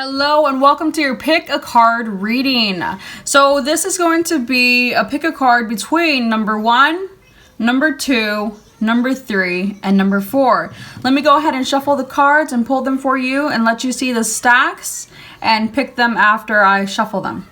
Hello and welcome to your pick a card reading. So this is going to be a pick a card between number 1, number 2, number 3, and number 4. Let me go ahead and shuffle the cards and pull them for you and let you see the stacks and pick them after I shuffle them.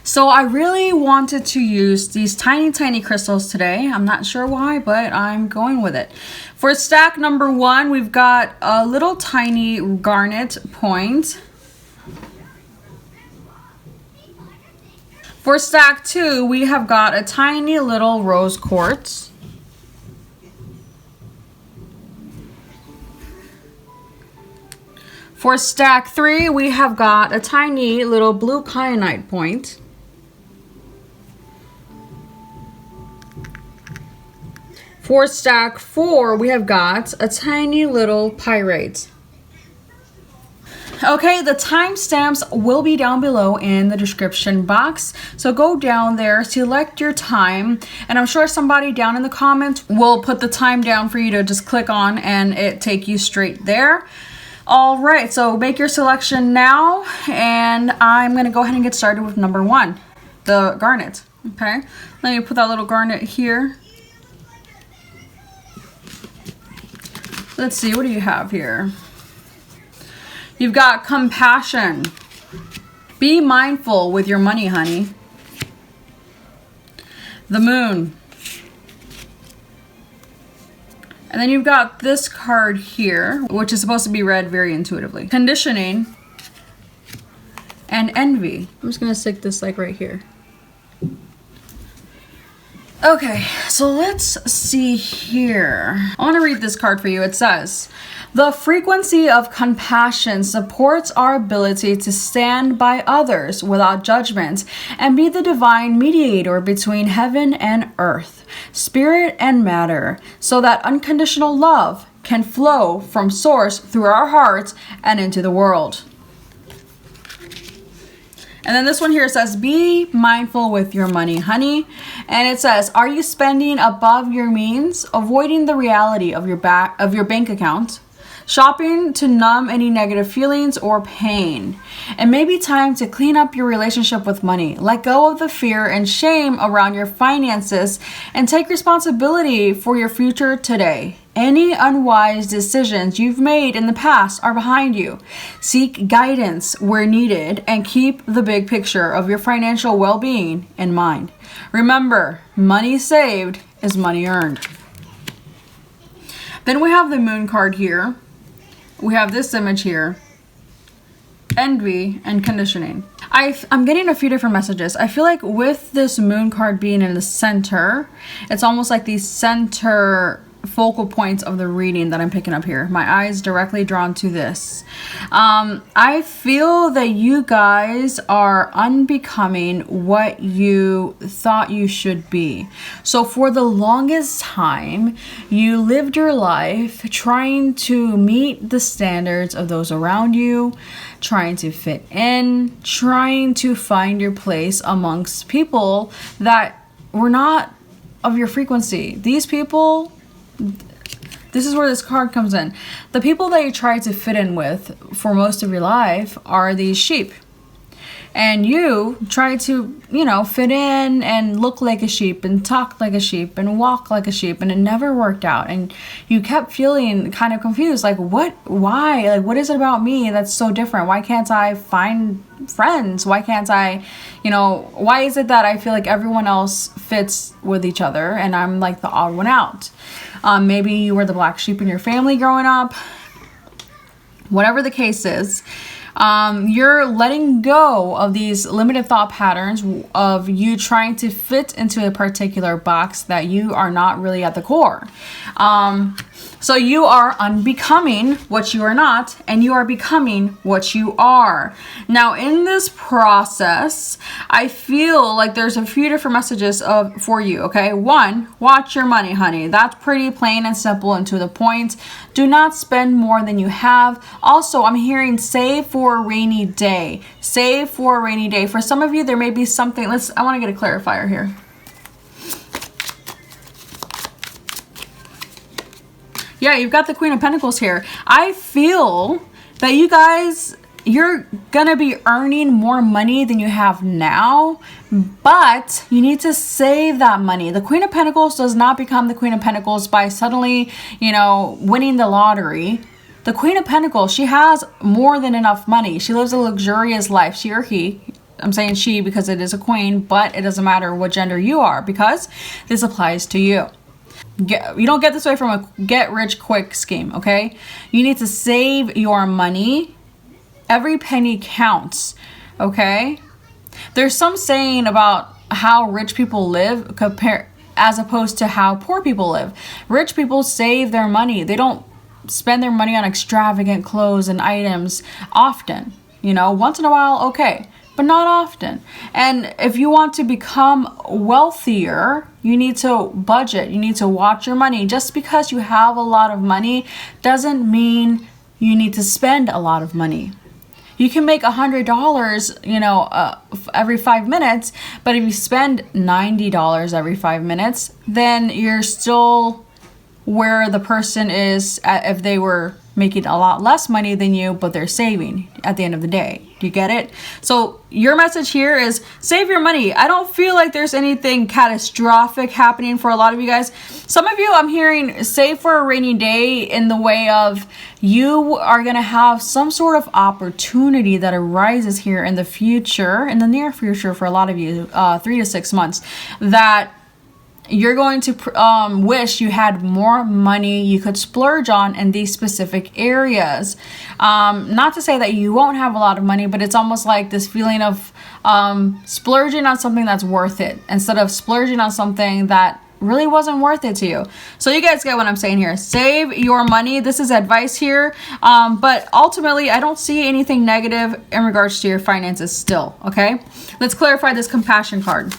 So I really wanted to use these tiny crystals today. I'm not sure why, but I'm going with it. For stack number 1, we've got a little tiny garnet point. For stack 2, we have got a tiny little rose quartz. For stack 3, we have got a tiny little blue kyanite point. For stack 4, we have got a tiny little pyrite. Okay, the timestamps will be down below in the description box. So go down there, select your time, and I'm sure somebody down in the comments will put the time down for you to just click on and it take you straight there. All right, so make your selection now, and I'm gonna go ahead and get started with number 1, the garnet. Okay, let me put that little garnet here. Let's see, what do you have here? You've got compassion. Be mindful with your money, honey. The moon. And then you've got this card here, which is supposed to be read very intuitively. Conditioning and envy. I'm just gonna stick this like right here. Okay, so let's see here. I want to read this card for you. It says, the frequency of compassion supports our ability to stand by others without judgment and be the divine mediator between heaven and earth, spirit and matter, so that unconditional love can flow from source through our hearts and into the world. And then this one here says, be mindful with your money, honey. And it says, are you spending above your means, avoiding the reality of your bank account, shopping to numb any negative feelings or pain? It may be time to clean up your relationship with money. Let go of the fear and shame around your finances and take responsibility for your future today. Any unwise decisions you've made in the past are behind you. Seek guidance where needed and keep the big picture of your financial well-being in mind. Remember, money saved is money earned. Then we have the moon card here. We have this image here. Envy and conditioning. I'm getting a few different messages. I feel like with this moon card being in the center, it's almost like the center focal points of the reading that I'm picking up here. My eyes directly drawn to this. I feel that you guys are unbecoming what you thought you should be. So for the longest time, you lived your life trying to meet the standards of those around you, trying to fit in, trying to find your place amongst people that were not of your frequency. These people, this is where this card comes in. The people that you try to fit in with for most of your life are these sheep. And you try to, fit in and look like a sheep and talk like a sheep and walk like a sheep, and it never worked out. And you kept feeling kind of confused, like why? Like, what is it about me that's so different? Why can't I find friends? Why can't I, why is it that I feel like everyone else fits with each other and I'm like the odd one out? Maybe you were the black sheep in your family growing up. Whatever the case is, You're letting go of these limited thought patterns of you trying to fit into a particular box that you are not really at the core. So you are unbecoming what you are not, and you are becoming what you are. Now, in this process, I feel like there's a few different messages for you, okay? One, watch your money, honey. That's pretty plain and simple and to the point. Do not spend more than you have. Also, I'm hearing save for a rainy day. Save for a rainy day. For some of you, there may be something. I want to get a clarifier here. Yeah, you've got the Queen of Pentacles here. I feel that you guys, you're gonna be earning more money than you have now, but you need to save that money. The Queen of Pentacles does not become the Queen of Pentacles by suddenly, winning the lottery. The Queen of Pentacles, she has more than enough money. She lives a luxurious life, she or he. I'm saying she because it is a queen, but it doesn't matter what gender you are because this applies to you. You don't get this way from a get rich quick scheme, okay? You need to save your money. Every penny counts, okay? There's some saying about how rich people live as opposed to how poor people live. Rich people save their money. They don't spend their money on extravagant clothes and items often. Once in a while, okay, but not often. And if you want to become wealthier, you need to budget. You need to watch your money. Just because you have a lot of money doesn't mean you need to spend a lot of money. You can make $100, every 5 minutes, but if you spend $90 every 5 minutes, then you're still where the person is if they were making a lot less money than you, but they're saving at the end of the day. Do you get it? So your message here is save your money. I don't feel like there's anything catastrophic happening for a lot of you guys. Some of you, I'm hearing save for a rainy day in the way of you are going to have some sort of opportunity that arises here in the future, in the near future for a lot of you, 3 to 6 months, that you're going to wish you had more money you could splurge on in these specific areas. Not to say that you won't have a lot of money, but it's almost like this feeling of splurging on something that's worth it instead of splurging on something that really wasn't worth it to you. So you guys get what I'm saying here. Save your money. This is advice here. But ultimately, I don't see anything negative in regards to your finances still. Okay? Let's clarify this compassion card.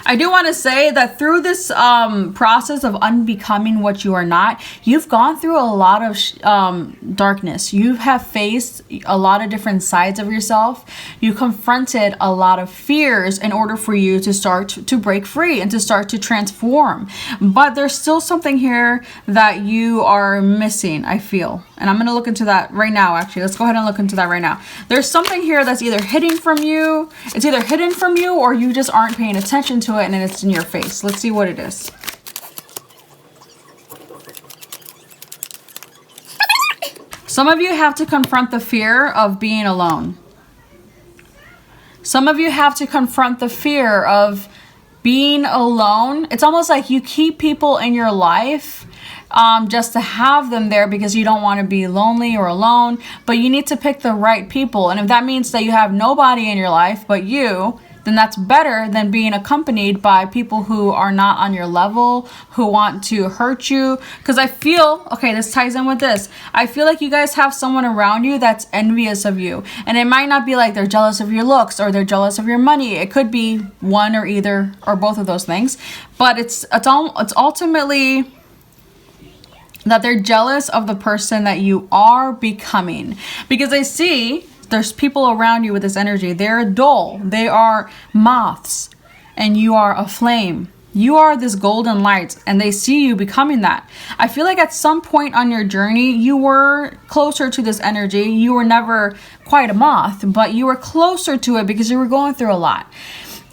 I do want to say that through this process of unbecoming what you are not, you've gone through a lot of darkness. You have faced a lot of different sides of yourself. You confronted a lot of fears in order for you to start to break free and to start to transform. But there's still something here that you are missing, I feel. And I'm going to look into that right now, actually. Let's go ahead and look into that right now. There's something here that's either hidden from you. It's either hidden from you or you just aren't paying attention to it and it's in your face. Let's see what it is. Some of you have to confront the fear of being alone. Some of you have to confront the fear of being alone. It's almost like you keep people in your life just to have them there because you don't want to be lonely or alone, but you need to pick the right people. And if that means that you have nobody in your life but you, then that's better than being accompanied by people who are not on your level, who want to hurt you. Because I feel, okay, this ties in with this. I feel like you guys have someone around you that's envious of you. And it might not be like they're jealous of your looks or they're jealous of your money. It could be one or either or both of those things. But it's ultimately that they're jealous of the person that you are becoming. Because I see there's people around you with this energy. They're dull. They are moths. And you are a flame. You are this golden light. And they see you becoming that. I feel like at some point on your journey, you were closer to this energy. You were never quite a moth. But you were closer to it because you were going through a lot.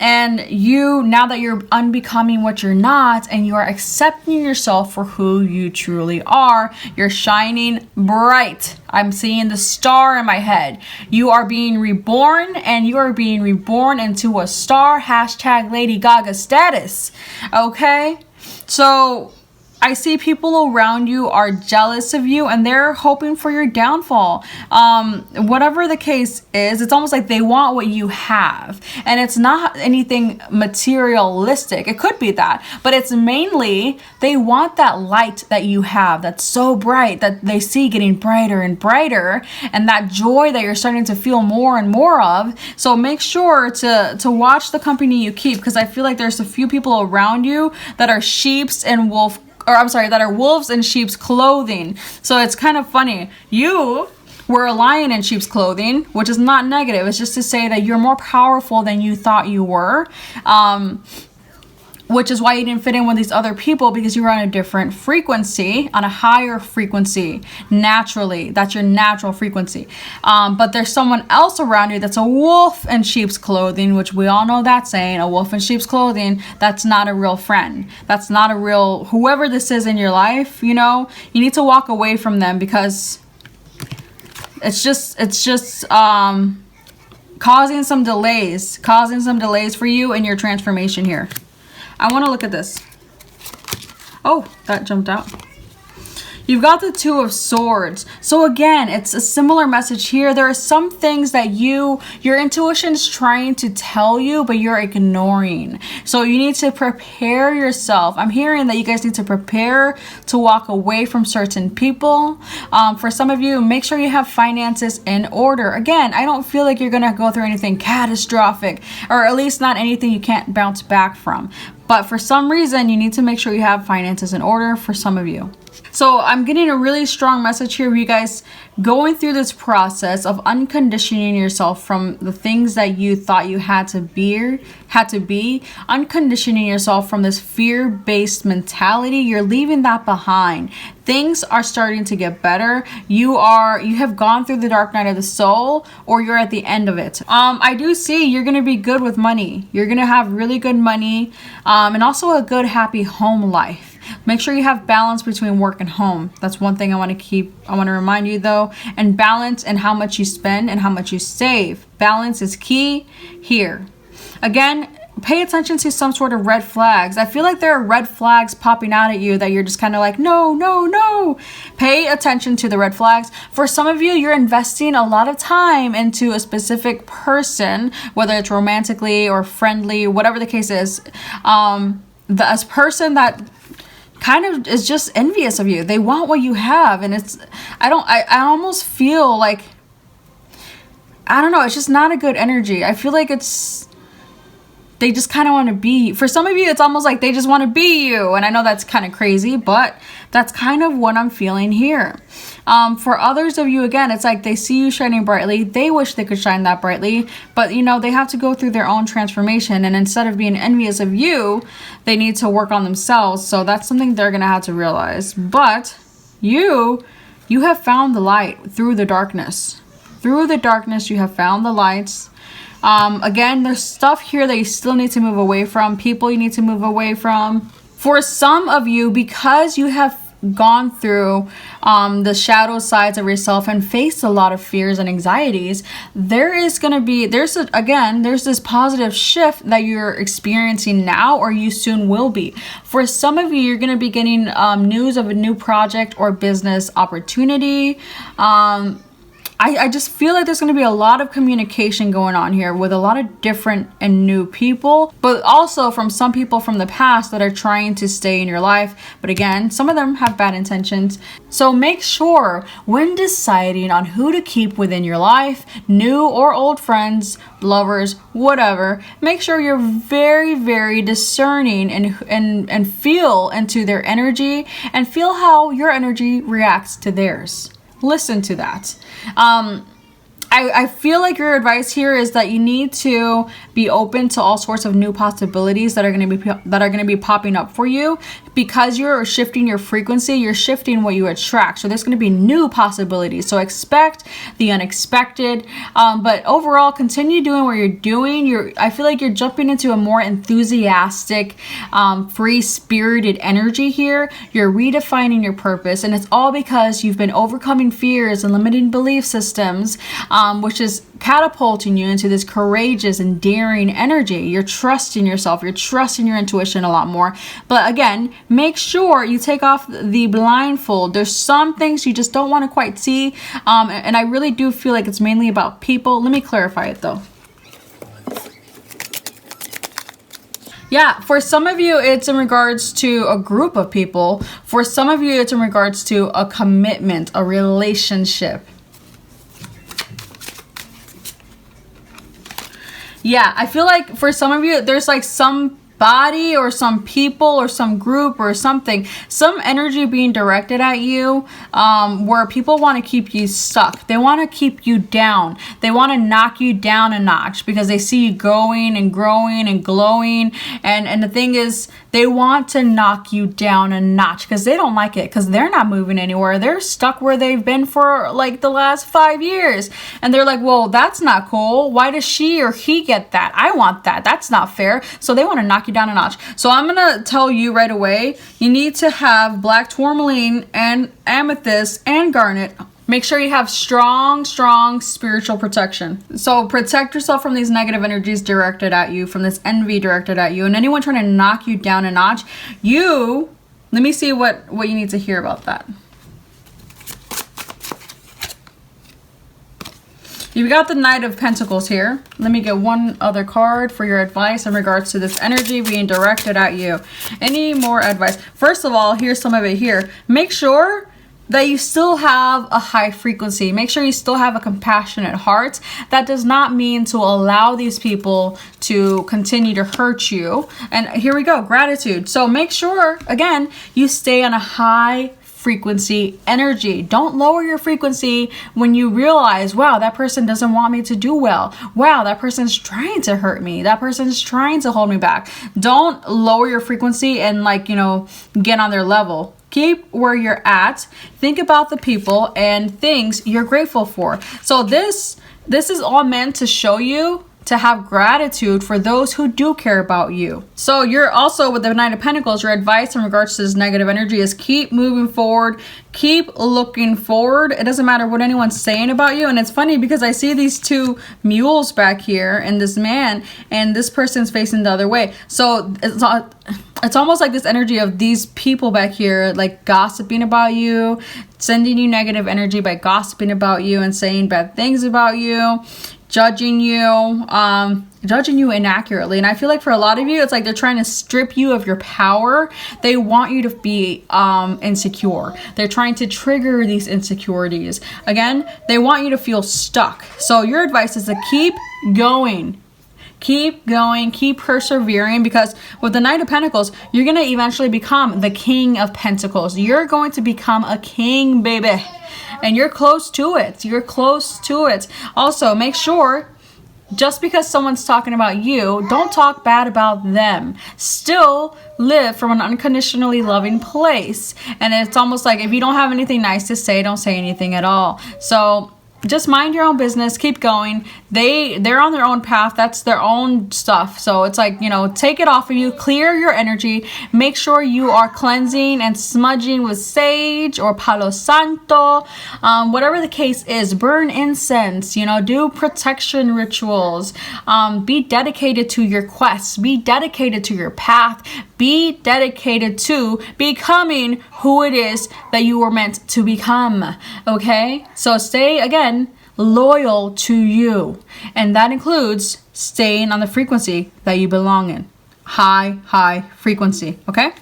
And you, now that you're unbecoming what you're not, and you are accepting yourself for who you truly are, you're shining bright. I'm seeing the star in my head. You are being reborn, and you are being reborn into a star. # Lady Gaga status. Okay? So I see people around you are jealous of you and they're hoping for your downfall. Whatever the case is, it's almost like they want what you have. And it's not anything materialistic. It could be that, but it's mainly they want that light that you have that's so bright that they see getting brighter and brighter, and that joy that you're starting to feel more and more of. So make sure to watch the company you keep, because I feel like there's a few people around you that are that are wolves in sheep's clothing. So it's kind of funny. You were a lion in sheep's clothing, which is not negative. It's just to say that you're more powerful than you thought you were. Which is why you didn't fit in with these other people, because you were on a different frequency, on a higher frequency, naturally. That's your natural frequency. But there's someone else around you that's a wolf in sheep's clothing, which we all know that saying, a wolf in sheep's clothing. That's not a real friend. That's not a real, whoever this is in your life, you know, you need to walk away from them, because it's just causing some delays for you in your transformation here. I want to look at this. Oh, that jumped out. You've got the Two of Swords. So again, it's a similar message here. There are some things that your intuition's trying to tell you, but you're ignoring. So you need to prepare yourself. I'm hearing that you guys need to prepare to walk away from certain people. For some of you, make sure you have finances in order. Again, I don't feel like you're going to go through anything catastrophic, or at least not anything you can't bounce back from. But for some reason, you need to make sure you have finances in order for some of you. So I'm getting a really strong message here of you guys going through this process of unconditioning yourself from the things that you thought you had to be, unconditioning yourself from this fear-based mentality. You're leaving that behind. Things are starting to get better. You have gone through the dark night of the soul, or you're at the end of it. I do see you're going to be good with money. You're going to have really good money, and also a good, happy home life. Make sure you have balance between work and home. That's one thing I want to remind you though. And balance in how much you spend and how much you save. Balance is key here. Again, pay attention to some sort of red flags. I feel like there are red flags popping out at you that you're just kind of like, no, no, no. Pay attention to the red flags. For some of you, you're investing a lot of time into a specific person, whether it's romantically or friendly, whatever the case is. The person that kind of is just envious of you. They want what you have, and I almost feel like, I don't know, it's just not a good energy. I feel like they just kind of want to be, for some of you, it's almost like they just want to be you. And I know that's kind of crazy, but that's kind of what I'm feeling here. For others of you, again, it's like they see you shining brightly. They wish they could shine that brightly, but you know, they have to go through their own transformation. And instead of being envious of you, they need to work on themselves. So that's something they're going to have to realize. But you have found the light through the darkness. Through the darkness, you have found the lights. Again, there's stuff here that you still need to move away from. People you need to move away from. For some of you, because you have gone through the shadow sides of yourself and faced a lot of fears and anxieties, there's this positive shift that you're experiencing now, or you soon will be. For some of you, you're going to be getting news of a new project or business opportunity. I just feel like there's going to be a lot of communication going on here with a lot of different and new people, but also from some people from the past that are trying to stay in your life. But again, some of them have bad intentions. So make sure when deciding on who to keep within your life, new or old friends, lovers, whatever, make sure you're very, very discerning and feel into their energy and feel how your energy reacts to theirs. Listen to that. I feel like your advice here is that you need to be open to all sorts of new possibilities that are going to be popping up for you, because you're shifting your frequency, you're shifting what you attract. So there's going to be new possibilities. So expect the unexpected. But overall, continue doing what you're doing. I feel like you're jumping into a more enthusiastic, free-spirited energy here. You're redefining your purpose, and it's all because you've been overcoming fears and limiting belief systems. which is catapulting you into this courageous and daring energy. You're trusting yourself, you're trusting your intuition a lot more. But again, make sure you take off the blindfold. There's some things you just don't want to quite see, and I really do feel like it's mainly about people. Let me clarify it though. Yeah, for some of you, it's in regards to a group of people. For some of you, it's in regards to a commitment, a relationship. Yeah, I feel like for some of you, there's like some body or some people or some group or something, some energy being directed at you, where people want to keep you stuck. They want to keep you down. They want to knock you down a notch because they see you going and growing and glowing. And the thing is, they want to knock you down a notch because they don't like it, because they're not moving anywhere. They're stuck where they've been for like the last 5 years. And they're like, well, that's not cool. Why does she or he get that? I want that. That's not fair. So they want to knock you down a notch. So I'm gonna tell you right away, you need to have black tourmaline and amethyst and garnet. Make sure you have strong spiritual protection. So protect yourself from these negative energies directed at you, from this envy directed at you, and anyone trying to knock you down a notch. Let me see what you need to hear about that. You've got the Knight of Pentacles here. Let me get one other card for your advice in regards to this energy being directed at you. Any more advice? First of all, here's some of it here. Make sure that you still have a high frequency. Make sure you still have a compassionate heart. That does not mean to allow these people to continue to hurt you. And here we go, gratitude. So make sure, again, you stay on a high frequency energy. Don't lower your frequency when you realize, wow, that person doesn't want me to do well. Wow, that person's trying to hurt me. That person's trying to hold me back. Don't lower your frequency and get on their level. Keep where you're at. Think about the people and things you're grateful for. So this is all meant to show you to have gratitude for those who do care about you. So you're also, with the Knight of Pentacles, your advice in regards to this negative energy is keep moving forward, keep looking forward. It doesn't matter what anyone's saying about you. And it's funny because I see these two mules back here and this man, and this person's facing the other way. So it's almost like this energy of these people back here, like gossiping about you, sending you negative energy by gossiping about you and saying bad things about you, judging you inaccurately. And I feel like for a lot of you, it's like they're trying to strip you of your power. They want you to be insecure. They're trying to trigger these insecurities. Again, they want you to feel stuck. So your advice is to keep going. Keep going, keep persevering, because with the Knight of Pentacles, you're going to eventually become the King of Pentacles. You're going to become a king, baby. And you're close to it. You're close to it. Also, make sure, just because someone's talking about you, don't talk bad about them. Still live from an unconditionally loving place. And it's almost like if you don't have anything nice to say, don't say anything at all. So just mind your own business, keep going. They're on their own path. That's their own stuff. So it's like, take it off of you, clear your energy, make sure you are cleansing and smudging with sage or palo santo, whatever the case is. Burn incense, do protection rituals, be dedicated to your quest, be dedicated to your path, be dedicated to becoming who it is that you were meant to become. Okay? So stay, again, loyal to you. And that includes staying on the frequency that you belong in. High frequency. Okay?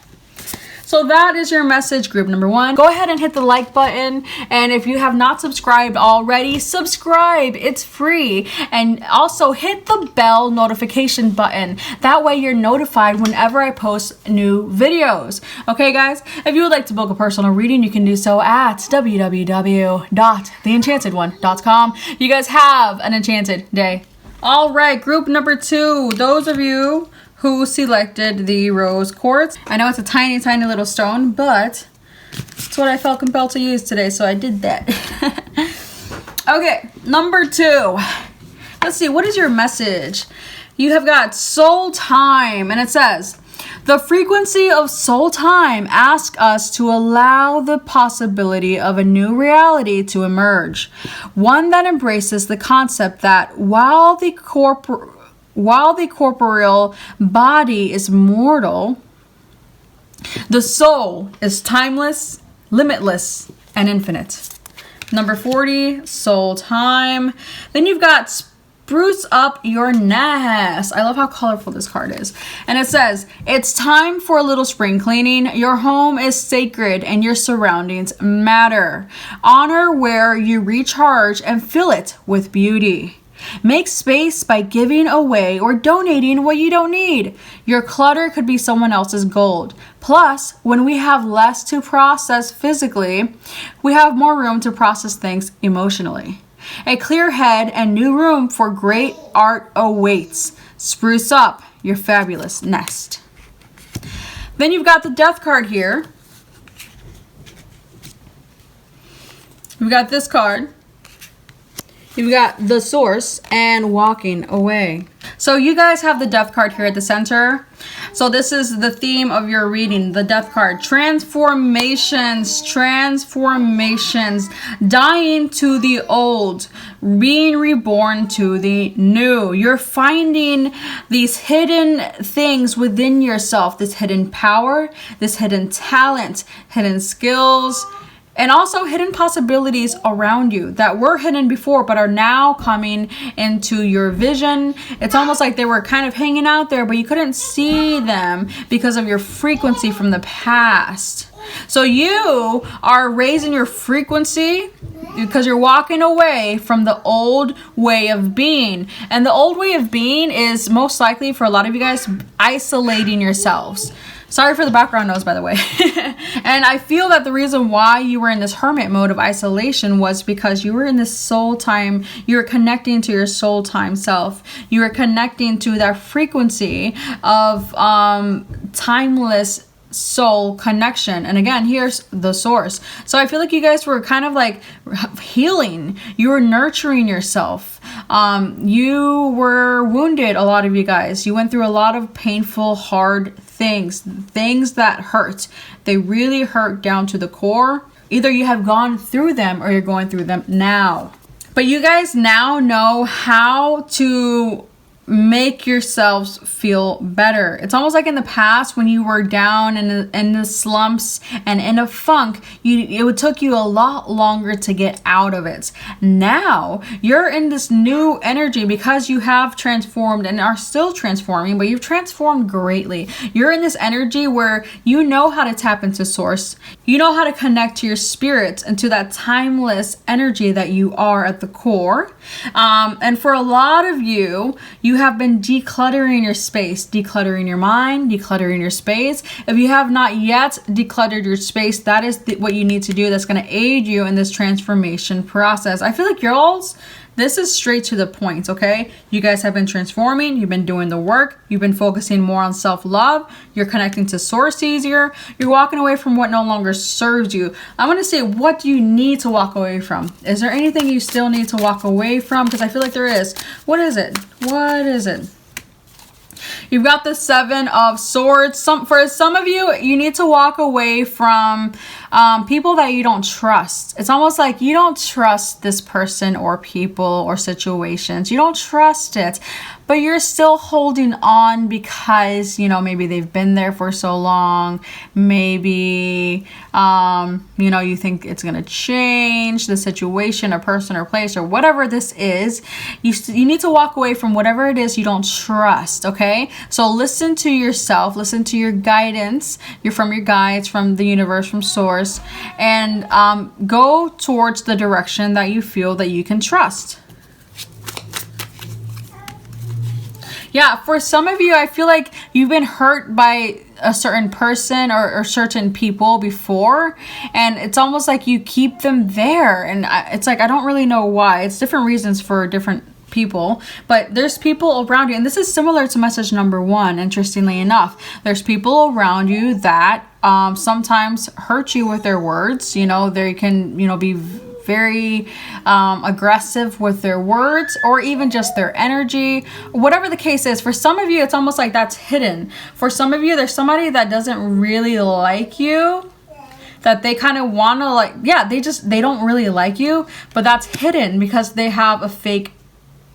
So that is your message, group number 1. Go ahead and hit the like button. And if you have not subscribed already, subscribe. It's free. And also hit the bell notification button. That way you're notified whenever I post new videos. Okay, guys? If you would like to book a personal reading, you can do so at www.theenchantedone.com. You guys have an enchanted day. All right, group number 2. Those of you who selected the rose quartz. I know it's a tiny little stone, but it's what I felt compelled to use today, so I did that. Okay, number 2. Let's see, what is your message? You have got soul time, and it says, The frequency of soul time asks us to allow the possibility of a new reality to emerge, one that embraces the concept that while the corporeal body is mortal, the soul is timeless, limitless, and infinite. Number 40, soul time. Then you've got spruce up your nest. I love how colorful this card is. And it says, it's time for a little spring cleaning. Your home is sacred and your surroundings matter. Honor where you recharge and fill it with beauty. Make space by giving away or donating what you don't need. Your clutter could be someone else's gold. Plus, when we have less to process physically, we have more room to process things emotionally. A clear head and new room for great art awaits. Spruce up your fabulous nest. Then you've got the death card here. We've got this card. You've got the source and walking away. So you guys have the death card here at the center. So this is the theme of your reading, the death card. Transformations, transformations, dying to the old, being reborn to the new. You're finding these hidden things within yourself, this hidden power, this hidden talent, hidden skills, and also hidden possibilities around you that were hidden before but are now coming into your vision. It's almost like they were kind of hanging out there, but you couldn't see them because of your frequency from the past. So you are raising your frequency because you're walking away from the old way of being. And the old way of being is most likely for a lot of you guys isolating yourselves. Sorry for the background noise, by the way. And I feel that the reason why you were in this hermit mode of isolation was because you were in this soul time. You were connecting to your soul time self. You were connecting to that frequency of timeless soul connection. And again, here's the source. So I feel like you guys were kind of like healing. You were nurturing yourself. You were wounded, a lot of you guys. You went through a lot of painful, hard things that hurt. They really hurt down to the core. Either you have gone through them or you're going through them now. But you guys now know how to make yourselves feel better. It's almost like in the past when you were down in the slumps and in a funk, it took you a lot longer to get out of it. Now you're in this new energy because you have transformed and are still transforming, but you've transformed greatly. You're in this energy where you know how to tap into source. You know how to connect to your spirit and to that timeless energy that you are at the core. And for a lot of you have been decluttering your space, decluttering your mind, decluttering your space. If you have not yet decluttered your space, that is what you need to do. That's going to aid you in this transformation process. I feel like this is straight to the point, okay? You guys have been transforming. You've been doing the work. You've been focusing more on self-love. You're connecting to source easier. You're walking away from what no longer serves you. I want to say, what do you need to walk away from? Is there anything you still need to walk away from? Because I feel like there is. What is it? What is it? You've got the Seven of Swords. For some of you, you need to walk away from people that you don't trust. It's almost like you don't trust this person or people or situations. You don't trust it, but you're still holding on because, maybe they've been there for so long. Maybe, you think it's going to change the situation, a person or place or whatever this is. You need to walk away from whatever it is you don't trust, okay? So listen to yourself, listen to your guidance. You're from your guides, from the universe, from source, and go towards the direction that you feel that you can trust. Yeah, for some of you, I feel like you've been hurt by a certain person or certain people before, and it's almost like you keep them there, and it's like I don't really know why. It's different reasons for different people, but there's people around you, and this is similar to message number 1, interestingly enough. There's people around you that sometimes hurt you with their words. They can be very aggressive with their words, or even just their energy. Whatever the case is, for some of you, it's almost like that's hidden. For some of you, there's somebody that doesn't really like you, that they kind of want to like, yeah, they don't really like you, but that's hidden because they have a fake,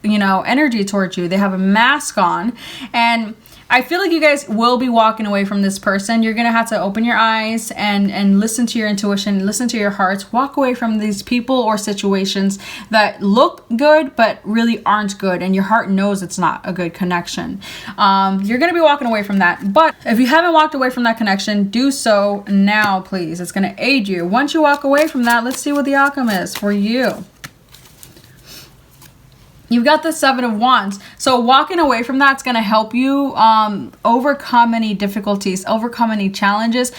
you know, energy towards you. They have a mask on. And I feel like you guys will be walking away from this person. You're going to have to open your eyes and listen to your intuition, listen to your hearts, walk away from these people or situations that look good, but really aren't good. And your heart knows it's not a good connection. You're going to be walking away from that. But if you haven't walked away from that connection, do so now, please. It's going to aid you. Once you walk away from that, let's see what the outcome is for you. You've got the Seven of Wands. So walking away from that's going to help you overcome any difficulties, overcome any challenges.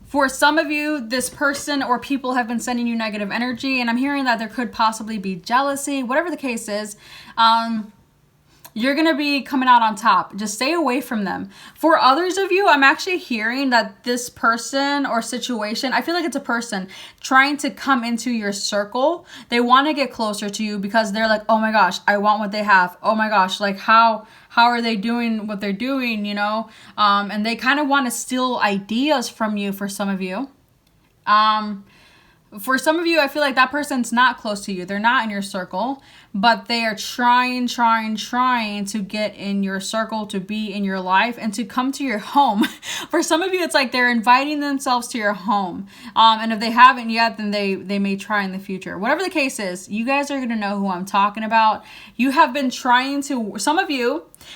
For some of you, this person or people have been sending you negative energy, and I'm hearing that there could possibly be jealousy. Whatever the case is, you're going to be coming out on top. Just stay away from them. For others of you, I'm actually hearing that this person or situation, I feel like it's a person trying to come into your circle. They want to get closer to you because they're like, oh my gosh, I want what they have. Oh my gosh, like how are they doing what they're doing, you know? And they kind of want to steal ideas from you for some of you. For some of you, I feel like that person's not close to you. They're not in your circle, but they are trying to get in your circle, to be in your life, and to come to your home. For some of you, it's like they're inviting themselves to your home. And if they haven't yet, then they may try in the future. Whatever the case is, you guys are going to know who I'm talking about. You have been trying to,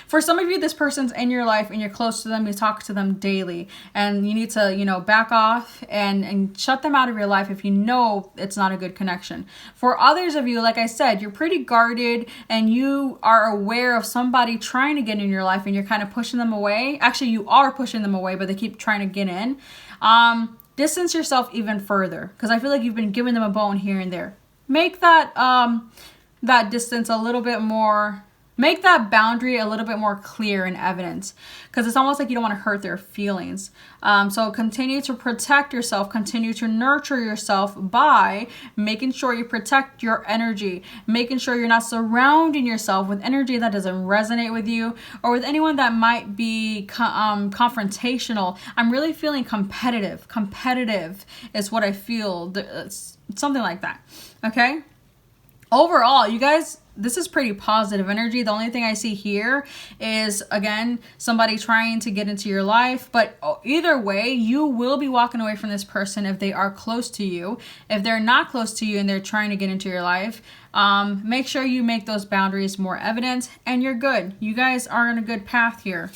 for some of you, this person's in your life and you're close to them. You talk to them daily, and you need to, you know, back off and shut them out of your life if you know it's not a good connection. For others of you, like I said, you're pretty guarded and you are aware of somebody trying to get in your life and you're kind of pushing them away. Actually, you are pushing them away, but they keep trying to get in. Distance yourself even further, because I feel like you've been giving them a bone here and there. Make that that distance a little bit more. Make that boundary a little bit more clear and evident, because it's almost like you don't want to hurt their feelings. So continue to protect yourself, continue to nurture yourself by making sure you protect your energy, making sure you're not surrounding yourself with energy that doesn't resonate with you or with anyone that might be confrontational. I'm really feeling competitive. Competitive is what I feel. It's something like that. Okay? Overall, you guys, this is pretty positive energy. The only thing I see here is, again, somebody trying to get into your life. But either way, you will be walking away from this person if they are close to you. If they're not close to you and they're trying to get into your life, make sure you make those boundaries more evident and you're good. You guys are on a good path here.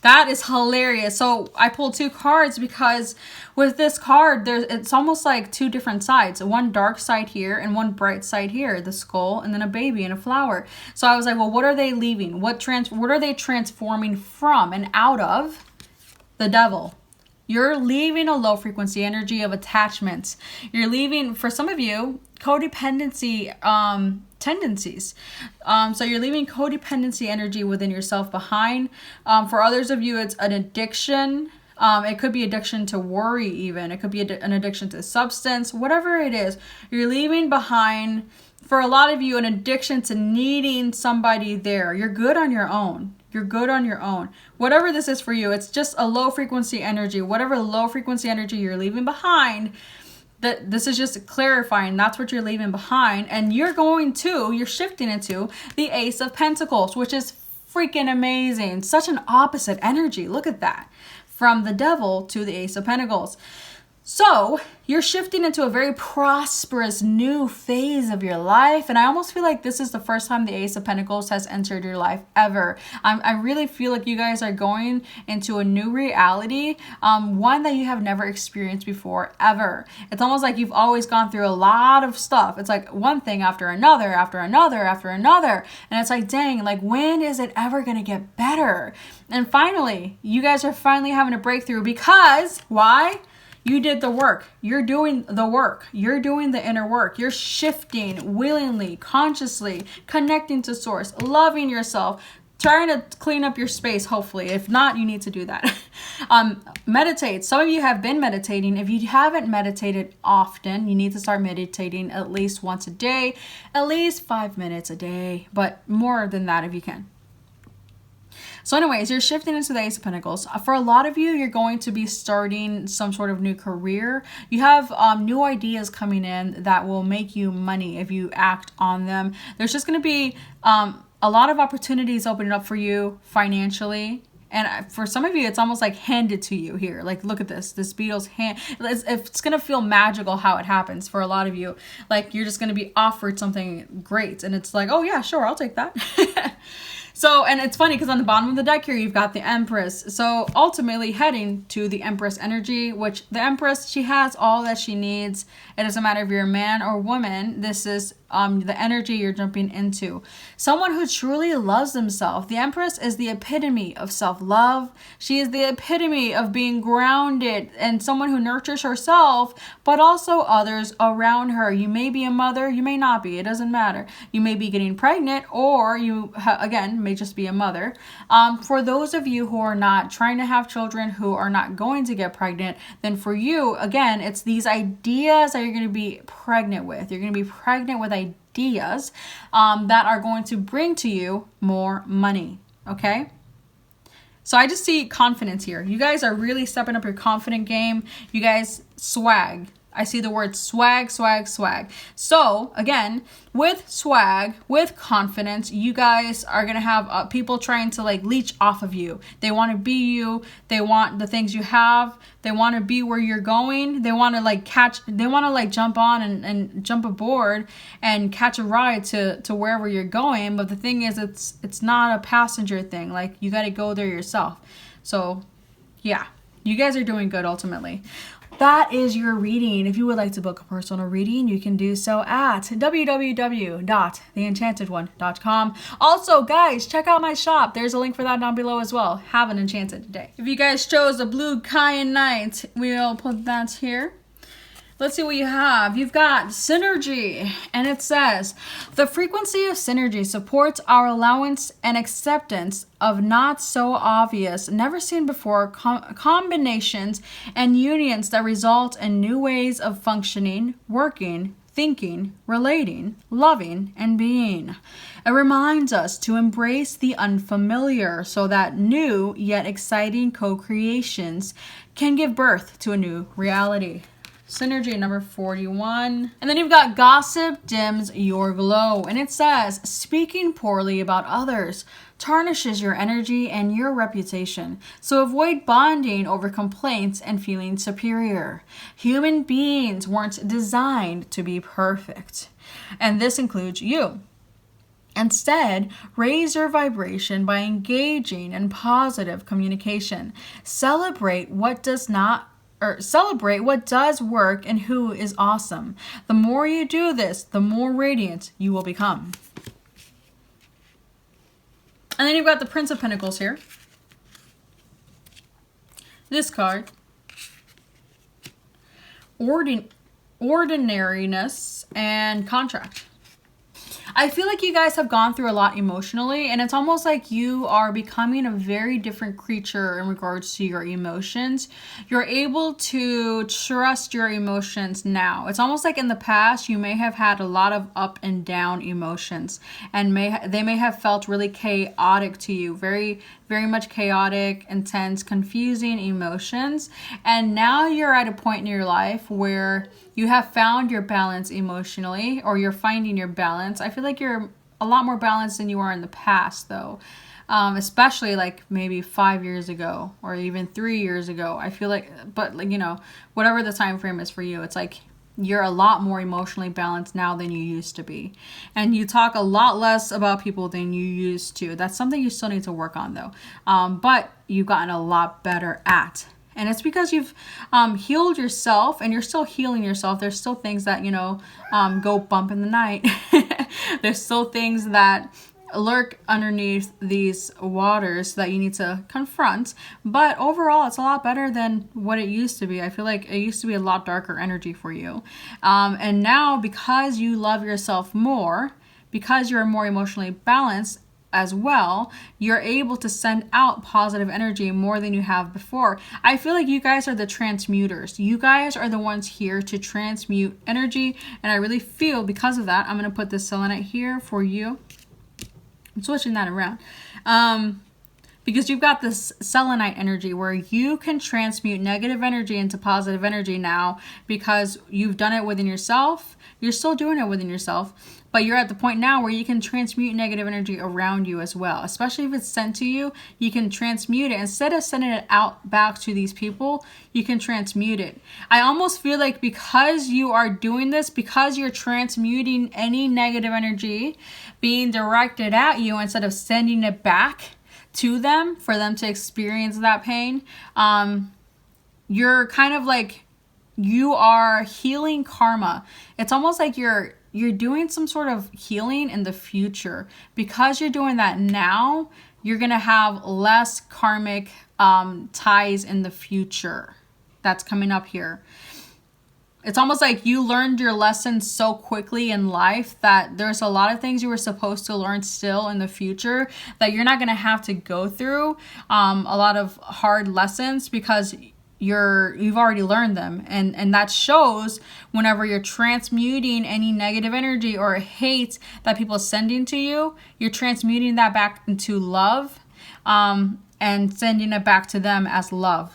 That is hilarious. So I pulled two cards because with this card, it's almost like two different sides. One dark side here and one bright side here. The skull and then a baby and a flower. So I was like, well, what are they leaving? What are they transforming from and out of? The devil. You're leaving a low frequency energy of attachments. You're leaving, for some of you, codependency tendencies. So you're leaving codependency energy within yourself behind. For others of you, it's an addiction. It could be addiction to worry even. It could be an addiction to substance. Whatever it is, you're leaving behind, for a lot of you, an addiction to needing somebody there. You're good on your own. You're good on your own. Whatever this is for you, it's just a low frequency energy. Whatever low frequency energy you're leaving behind, this is just clarifying that's what you're leaving behind. And you're shifting into the Ace of Pentacles, which is freaking amazing. Such an opposite energy. Look at that. From the devil to the Ace of Pentacles. So you're shifting into a very prosperous new phase of your life. And I almost feel like this is the first time the Ace of Pentacles has entered your life ever. I really feel like you guys are going into a new reality, one that you have never experienced before, ever. It's almost like you've always gone through a lot of stuff. It's like one thing after another, after another, after another. And it's like, dang, like when is it ever going to get better? And finally, you guys are finally having a breakthrough because, why? You did the work. You're doing the work. You're doing the inner work. You're shifting willingly, consciously, connecting to source, loving yourself, trying to clean up your space, hopefully. If not, you need to do that. Meditate. Some of you have been meditating. If you haven't meditated often, you need to start meditating at least once a day, at least 5 minutes a day, but more than that if you can. So anyways, you're shifting into the Ace of Pentacles. For a lot of you, you're going to be starting some sort of new career. You have new ideas coming in that will make you money if you act on them. There's just going to be a lot of opportunities opening up for you financially. And for some of you, it's almost like handed to you here. Like, look at this Beetle's hand. It's going to feel magical how it happens for a lot of you. Like, you're just going to be offered something great. And it's like, oh yeah, sure, I'll take that. So, and it's funny because on the bottom of the deck here, you've got the Empress. So ultimately heading to the Empress energy, which the Empress, she has all that she needs. It doesn't matter if you're a man or woman. This is the energy you're jumping into. Someone who truly loves themselves. The Empress is the epitome of self-love. She is the epitome of being grounded and someone who nurtures herself, but also others around her. You may be a mother, you may not be. It doesn't matter. You may be getting pregnant, or you, again, may just be a mother. For those of you who are not trying to have children, who are not going to get pregnant, then for you, again, it's these ideas that you're going to be pregnant with. You're going to be pregnant with ideas that are going to bring to you more money. Okay? So I just see confidence here. You guys are really stepping up your confident game. You guys swag. I see the word swag, swag, swag. So again, with swag, with confidence, you guys are going to have people trying to like leech off of you. They want to be you. They want the things you have. They want to be where you're going. They want to like jump on and jump aboard and catch a ride to wherever you're going. But the thing is, it's not a passenger thing. Like, you got to go there yourself. So yeah, you guys are doing good ultimately. That is your reading. If you would like to book a personal reading, you can do so at www.theenchantedone.com. Also, guys, check out my shop. There's a link for that down below as well. Have an enchanted day. If you guys chose the blue Kyanite, we'll put that here. Let's see what you have. You've got synergy, and it says, the frequency of synergy supports our allowance and acceptance of not so obvious, never seen before combinations and unions that result in new ways of functioning, working, thinking, relating, loving, and being. It reminds us to embrace the unfamiliar so that new yet exciting co-creations can give birth to a new reality. Synergy number 41. And then you've got gossip dims your glow. And it says, speaking poorly about others tarnishes your energy and your reputation. So avoid bonding over complaints and feeling superior. Human beings weren't designed to be perfect. And this includes you. Instead, raise your vibration by engaging in positive communication. Celebrate what does work and who is awesome. The more you do this, the more radiant you will become. And then you've got the Prince of Pentacles here. This card. Ordinariness and contract. I feel like you guys have gone through a lot emotionally, and it's almost like you are becoming a very different creature in regards to your emotions. You're able to trust your emotions now. It's almost like in the past you may have had a lot of up and down emotions, and they may have felt really chaotic to you, very much chaotic, intense, confusing emotions. And now you're at a point in your life where you have found your balance emotionally, or you're finding your balance. I feel like you're a lot more balanced than you were in the past, though. Especially like maybe 5 years ago or even 3 years ago. I feel like, but like, you know, whatever the time frame is for you, it's like you're a lot more emotionally balanced now than you used to be. And you talk a lot less about people than you used to. That's something you still need to work on, though. But you've gotten a lot better at. And it's because you've healed yourself, and you're still healing yourself. There's still things that, you know, go bump in the night. There's still things that lurk underneath these waters that you need to confront. But overall, it's a lot better than what it used to be. I feel like it used to be a lot darker energy for you. And now, because you love yourself more, because you're more emotionally balanced, as well, you're able to send out positive energy more than you have before. I feel like you guys are the transmuters. You guys are the ones here to transmute energy. And I really feel because of that, I'm going to put this selenite here for you. I'm switching that around. Because you've got this selenite energy where you can transmute negative energy into positive energy now because you've done it within yourself. You're still doing it within yourself, but you're at the point now where you can transmute negative energy around you as well. Especially if it's sent to you, you can transmute it. Instead of sending it out back to these people, you can transmute it. I almost feel like because you are doing this, because you're transmuting any negative energy being directed at you instead of sending it back to them for them to experience that pain, you're kind of like, you are healing karma. It's almost like you're doing some sort of healing in the future. Because you're doing that now, you're gonna have less karmic ties in the future. That's coming up here. It's almost like you learned your lessons so quickly in life that there's a lot of things you were supposed to learn still in the future that you're not going to have to go through a lot of hard lessons because you've already learned them. And that shows whenever you're transmuting any negative energy or hate that people are sending to you, you're transmuting that back into love and sending it back to them as love.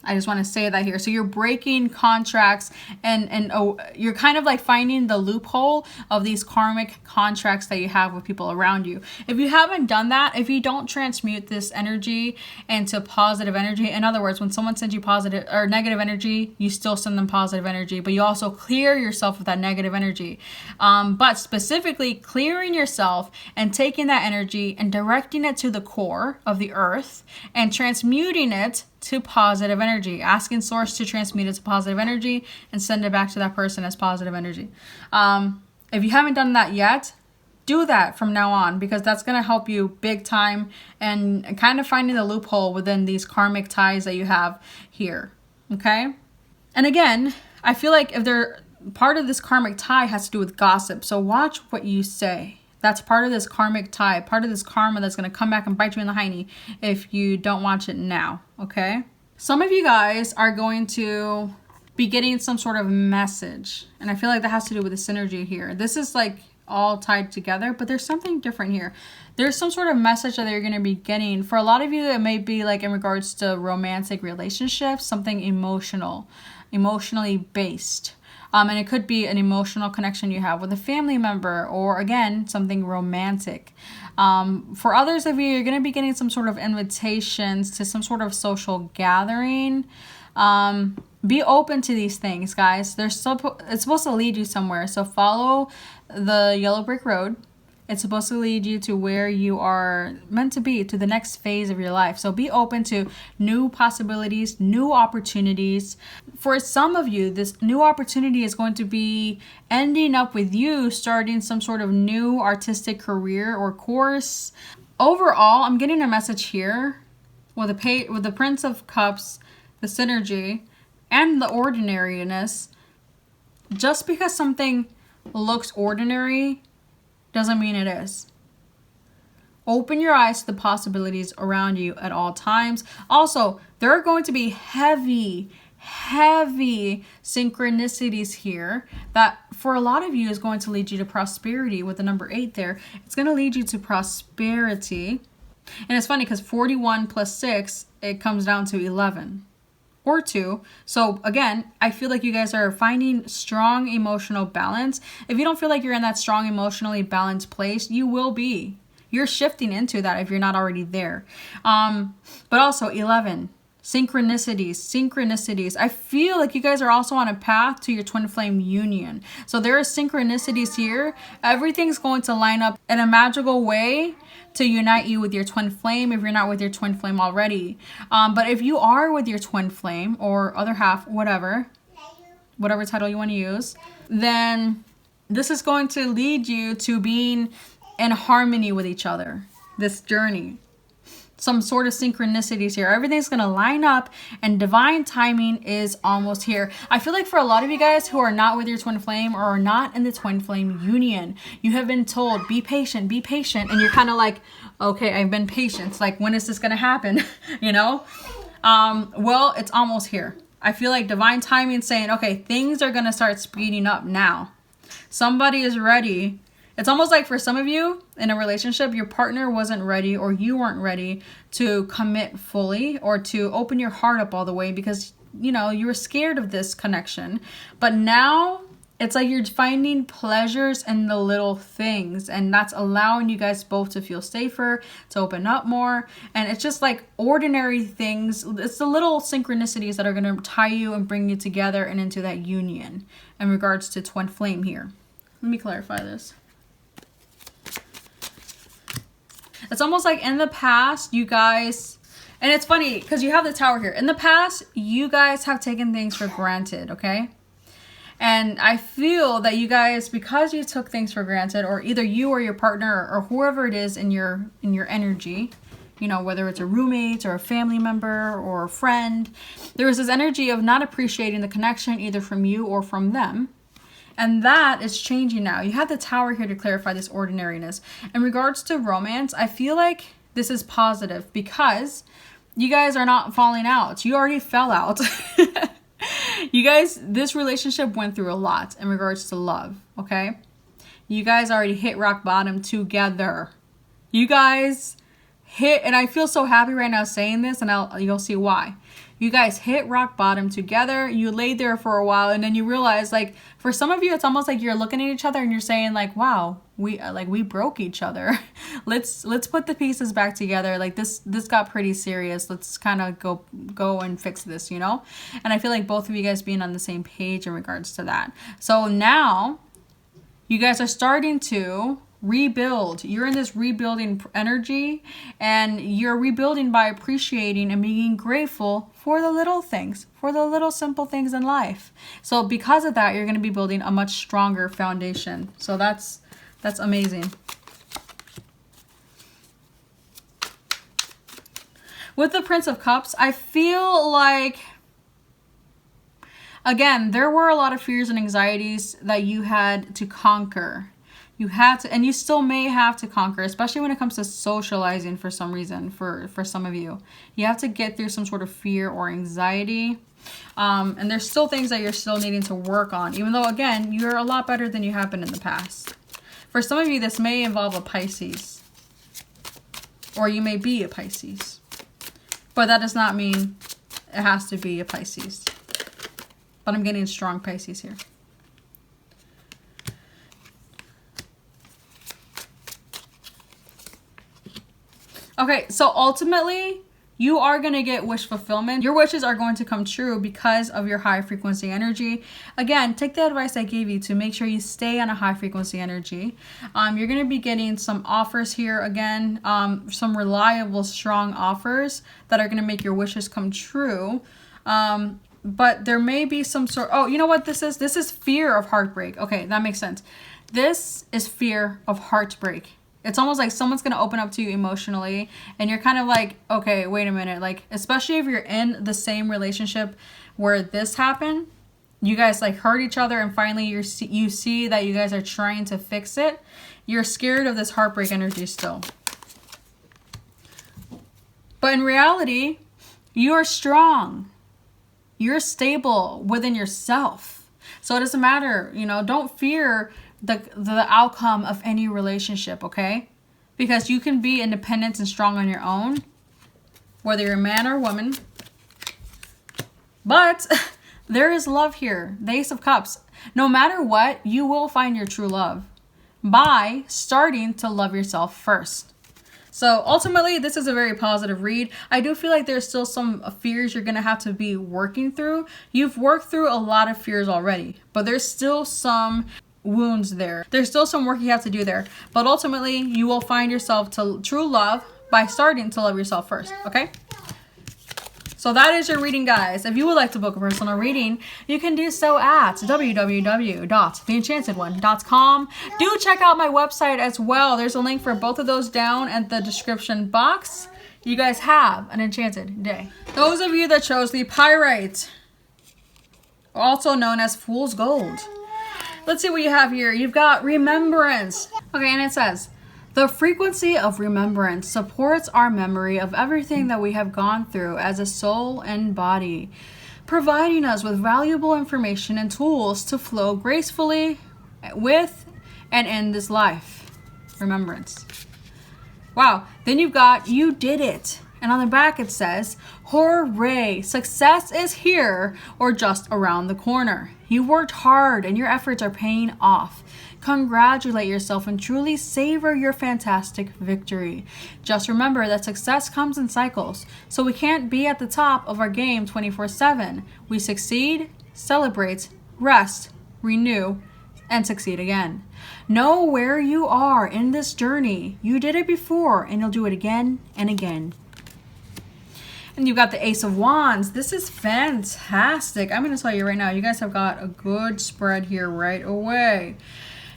I just want to say that here. So you're breaking contracts and you're kind of like finding the loophole of these karmic contracts that you have with people around you. If you haven't done that, if you don't transmute this energy into positive energy, in other words, when someone sends you positive or negative energy, you still send them positive energy, but you also clear yourself of that negative energy. But specifically clearing yourself and taking that energy and directing it to the core of the earth and transmuting it to positive energy, asking source to transmute it to positive energy and send it back to that person as positive energy. If you haven't done that yet, do that from now on, because that's going to help you big time and kind of finding the loophole within these karmic ties that you have here. Okay. And again, I feel like if they're part of this karmic tie has to do with gossip. So watch what you say. That's part of this karmic tie, part of this karma that's going to come back and bite you in the hiney if you don't watch it now, okay? Some of you guys are going to be getting some sort of message, and I feel like that has to do with the synergy here. This is like all tied together, but there's something different here. There's some sort of message that you're going to be getting. For a lot of you, it may be like in regards to romantic relationships, something emotionally based. And it could be an emotional connection you have with a family member, or again, something romantic. For others of you, you're going to be getting some sort of invitations to some sort of social gathering. Be open to these things, guys. It's supposed to lead you somewhere. So follow the yellow brick road. It's supposed to lead you to where you are meant to be, to the next phase of your life. So be open to new possibilities, new opportunities. For some of you, this new opportunity is going to be ending up with you starting some sort of new artistic career or course. Overall, I'm getting a message here with the Prince of Cups, the synergy, and the ordinariness. Just because something looks ordinary doesn't mean it is. Open your eyes to the possibilities around you at all times. Also, there are going to be heavy synchronicities here that for a lot of you is going to lead you to prosperity. With the number 8 there, it's going to lead you to prosperity. And it's funny because 41 plus 6, it comes down to 11. Or 2. So again, I feel like you guys are finding strong emotional balance. If you don't feel like you're in that strong emotionally balanced place, you will be. You're shifting into that if you're not already there. But also 11, synchronicities. I feel like you guys are also on a path to your twin flame union. So there are synchronicities here. Everything's going to line up in a magical way to unite you with your twin flame if you're not with your twin flame already. But if you are with your twin flame or other half, whatever title you want to use, then this is going to lead you to being in harmony with each other, this journey. some sort of synchronicities here. Everything's going to line up and divine timing is almost here. I feel like for a lot of you guys who are not with your twin flame or are not in the twin flame union, you have been told, be patient, and you're kind of like, okay, I've been patient. Like, when is this going to happen? You know? Well, it's almost here. I feel like divine timing saying, okay, things are going to start speeding up now. Somebody is ready. It's almost like for some of you in a relationship, your partner wasn't ready or you weren't ready to commit fully or to open your heart up all the way because, you know, you were scared of this connection. But now it's like you're finding pleasures in the little things, and that's allowing you guys both to feel safer, to open up more. And it's just like ordinary things. It's the little synchronicities that are going to tie you and bring you together and into that union in regards to twin flame here. Let me clarify this. It's almost like in the past, you guys, and it's funny because you have the Tower here. In the past, you guys have taken things for granted, okay? And I feel that you guys, because you took things for granted, or either you or your partner or whoever it is in your energy, you know, whether it's a roommate or a family member or a friend, there was this energy of not appreciating the connection either from you or from them. And that is changing now. You have the Tower here to clarify this ordinariness. In regards to romance, I feel like this is positive because you guys are not falling out. You already fell out. You guys, this relationship went through a lot in regards to love, okay? You guys already hit rock bottom together. You guys hit, and I feel so happy right now saying this, and you'll see why. You guys hit rock bottom together. You laid there for a while, and then you realize, like, for some of you, it's almost like you're looking at each other and you're saying, like, wow, we broke each other. Let's put the pieces back together. Like, this got pretty serious. Let's kind of go and fix this, you know? And I feel like both of you guys being on the same page in regards to that. So now you guys are starting to rebuild. You're in this rebuilding energy, and you're rebuilding by appreciating and being grateful for the little things, for the little simple things in life. So because of that, you're going to be building a much stronger foundation. So that's amazing. With the Prince of Cups, I feel like, again, there were a lot of fears and anxieties that you had to conquer. You had to, and you still may have to conquer, especially when it comes to socializing for some reason, for some of you. You have to get through some sort of fear or anxiety. And there's still things that you're still needing to work on, even though, again, you're a lot better than you have been in the past. For some of you, this may involve a Pisces. Or you may be a Pisces. But that does not mean it has to be a Pisces. But I'm getting strong Pisces here. Okay, so ultimately, you are going to get wish fulfillment. Your wishes are going to come true because of your high frequency energy. Again, take the advice I gave you to make sure you stay on a high frequency energy. You're going to be getting some offers here again, some reliable, strong offers that are going to make your wishes come true. But there may be some sort, oh, you know what this is? This is fear of heartbreak. Okay, that makes sense. This is fear of heartbreak. It's almost like someone's going to open up to you emotionally, and you're kind of like, okay, wait a minute. Like, especially if you're in the same relationship where this happened, you guys like hurt each other, and finally you see that you guys are trying to fix it. You're scared of this heartbreak energy still. But in reality, you are strong. You're stable within yourself. So it doesn't matter, you know, don't fear the outcome of any relationship, okay? Because you can be independent and strong on your own, whether you're a man or a woman. But there is love here. The Ace of Cups. No matter what, you will find your true love by starting to love yourself first. So ultimately, this is a very positive read. I do feel like there's still some fears you're going to have to be working through. You've worked through a lot of fears already, but there's still some wounds there. There's still some work you have to do there. But ultimately, you will find yourself to true love by starting to love yourself first, okay? So that is your reading, guys. If you would like to book a personal reading, you can do so at www.theenchantedone.com. Do check out my website as well. There's a link for both of those down at the description box. You guys have an enchanted day. Those of you that chose the Pyrite, also known as Fool's Gold. Let's see what you have here. You've got remembrance. Okay, and it says, the frequency of remembrance supports our memory of everything that we have gone through as a soul and body, providing us with valuable information and tools to flow gracefully with and in this life. Remembrance. Wow. Then you've got, you did it. And on the back it says, hooray, success is here or just around the corner. You worked hard and your efforts are paying off. Congratulate yourself and truly savor your fantastic victory. Just remember that success comes in cycles, so we can't be at the top of our game 24/7. We succeed, celebrate, rest, renew, and succeed again. Know where you are in this journey. You did it before and you'll do it again and again. And you've got the Ace of Wands. This is fantastic. I'm going to tell you right now, you guys have got a good spread here right away.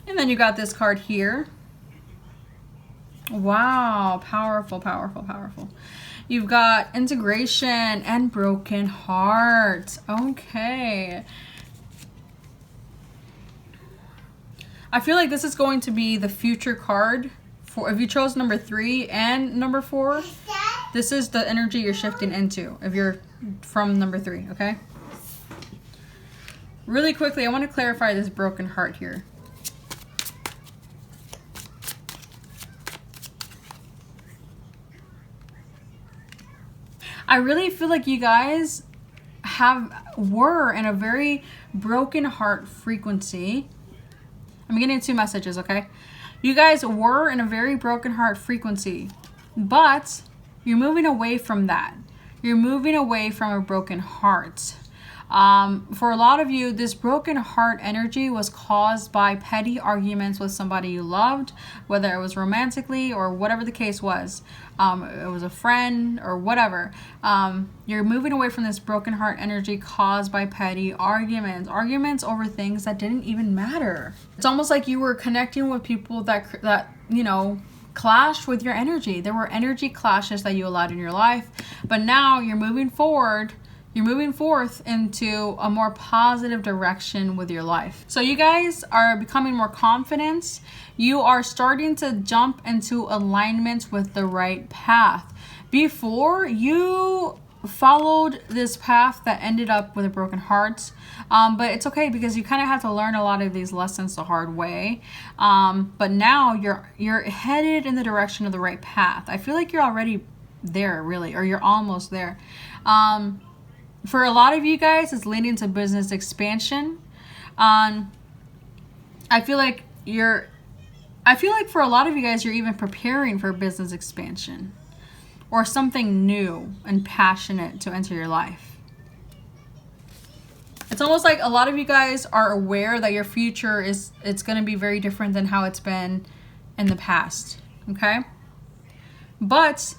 And then you got this card here. Wow, powerful, powerful, powerful. You've got integration and broken heart. Okay. I feel like this is going to be the future card for if you chose number 3 and number 4. This is the energy you're shifting into if you're from number 3, okay? Really quickly, I want to clarify this broken heart here. I really feel like you guys were in a very broken heart frequency. I'm getting 2 messages, okay? You guys were in a very broken heart frequency, but you're moving away from that. You're moving away from a broken heart. For a lot of you, this broken heart energy was caused by petty arguments with somebody you loved, whether it was romantically or whatever the case was. It was a friend or whatever. You're moving away from this broken heart energy caused by petty arguments over things that didn't even matter. It's almost like you were connecting with people that you know, clashed with your energy. There were energy clashes that you allowed in your life, but now you're moving forward. You're moving forth into a more positive direction with your life. So you guys are becoming more confident. You are starting to jump into alignment with the right path. Before, you followed this path that ended up with a broken heart. But it's okay because you kind of have to learn a lot of these lessons the hard way. But now you're headed in the direction of the right path. I feel like you're already there, really, or you're almost there. For a lot of you guys, it's leading to business expansion. I feel like for a lot of you guys, you're even preparing for business expansion or something new and passionate to enter your life. It's almost like a lot of you guys are aware that your future it's going to be very different than how it's been in the past. Okay? But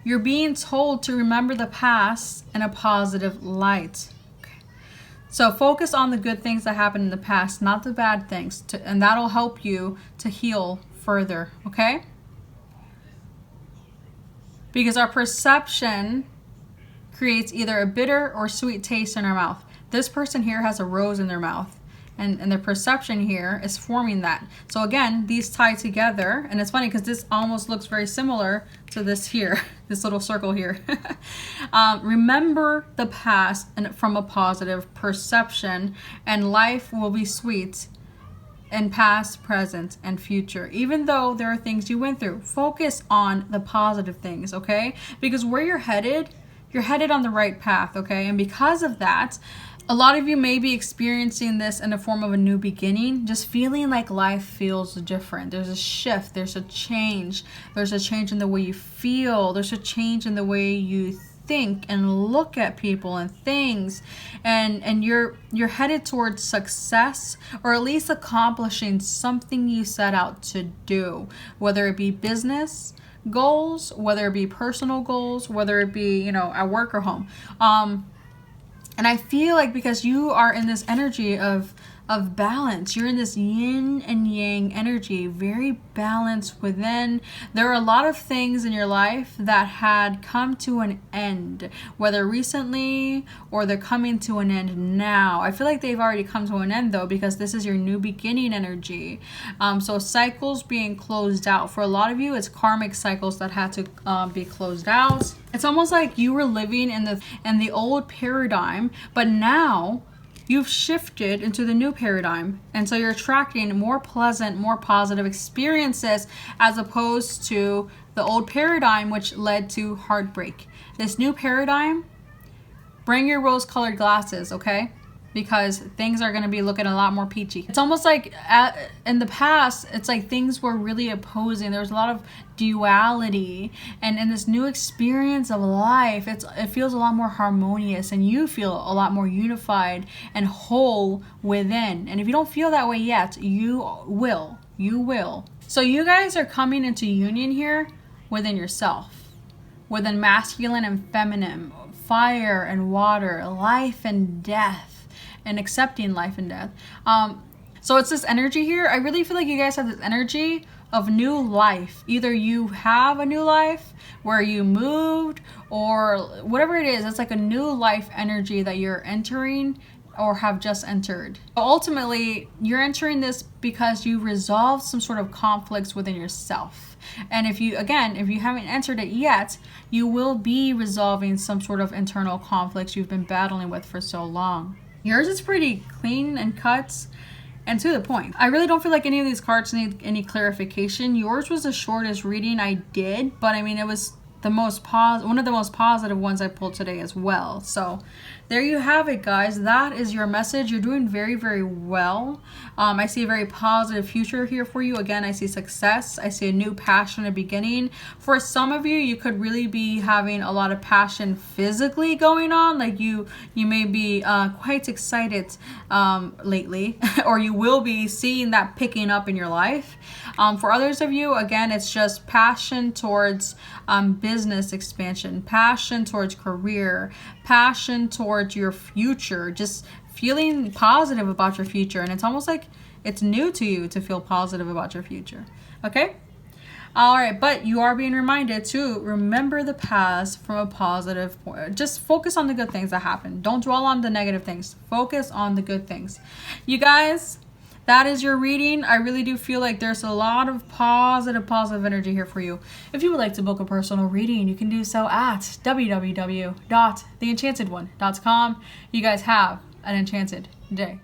you're being told to remember the past in a positive light. Okay. So focus on the good things that happened in the past, not the bad things, and that'll help you to heal further, okay? Because our perception creates either a bitter or sweet taste in our mouth. This person here has a rose in their mouth. And their perception here is forming that. So again, these tie together. And it's funny because this almost looks very similar to this here, this little circle here. Remember the past and from a positive perception, and life will be sweet in past, present, and future. Even though there are things you went through, focus on the positive things, okay? Because where you're headed on the right path, okay? And because of that, a lot of you may be experiencing this in the form of a new beginning, just feeling like life feels different. There's a shift, there's a change. There's a change in the way you feel. There's a change in the way you think and look at people and things. And you're headed towards success, or at least accomplishing something you set out to do, whether it be business, goals, whether it be personal goals, whether it be, you know, at work or home. And I feel like because you are in this energy of balance, you're in this yin and yang energy, very balanced within. There are a lot of things in your life that had come to an end, whether recently or they're coming to an end now. I feel like they've already come to an end though, because this is your new beginning energy. So cycles being closed out. For a lot of you, it's karmic cycles that had to be closed out. It's almost like you were living in the old paradigm, but now you've shifted into the new paradigm. And so you're attracting more pleasant, more positive experiences as opposed to the old paradigm, which led to heartbreak. This new paradigm, bring your rose-colored glasses, okay? Because things are going to be looking a lot more peachy. It's almost like in the past, it's like things were really opposing. There was a lot of duality. And in this new experience of life, it feels a lot more harmonious, and you feel a lot more unified and whole within. And if you don't feel that way yet, you will. You will. So you guys are coming into union here within yourself, within masculine and feminine, fire and water, life and death, and accepting life and death. So it's this energy here. I really feel like you guys have this energy of new life. Either you have a new life where you moved, or whatever it is, it's like a new life energy that you're entering or have just entered. Ultimately, you're entering this because you resolved some sort of conflicts within yourself. And if you haven't entered it yet, you will be resolving some sort of internal conflicts you've been battling with for so long. Yours is pretty clean and cut and to the point. I really don't feel like any of these cards need any clarification. Yours was the shortest reading I did, but I mean, it was one of the most positive ones I pulled today as well. So there you have it, guys. That is your message. You're doing very, very well. I see a very positive future here for you. Again, I see success. I see a new passionate beginning. For some of you, you could really be having a lot of passion physically going on. Like you may be quite excited lately, or you will be seeing that picking up in your life. For others of you, again, it's just passion towards business expansion, passion towards career, passion towards your future, just feeling positive about your future. And it's almost like it's new to you to feel positive about your future. Okay? All right, but you are being reminded to remember the past from a positive point. Just focus on the good things that happen. Don't dwell on the negative things. Focus on the good things. You guys, that is your reading. I really do feel like there's a lot of positive energy here for you. If you would like to book a personal reading, you can do so at www.theenchantedone.com. You guys have an enchanted day.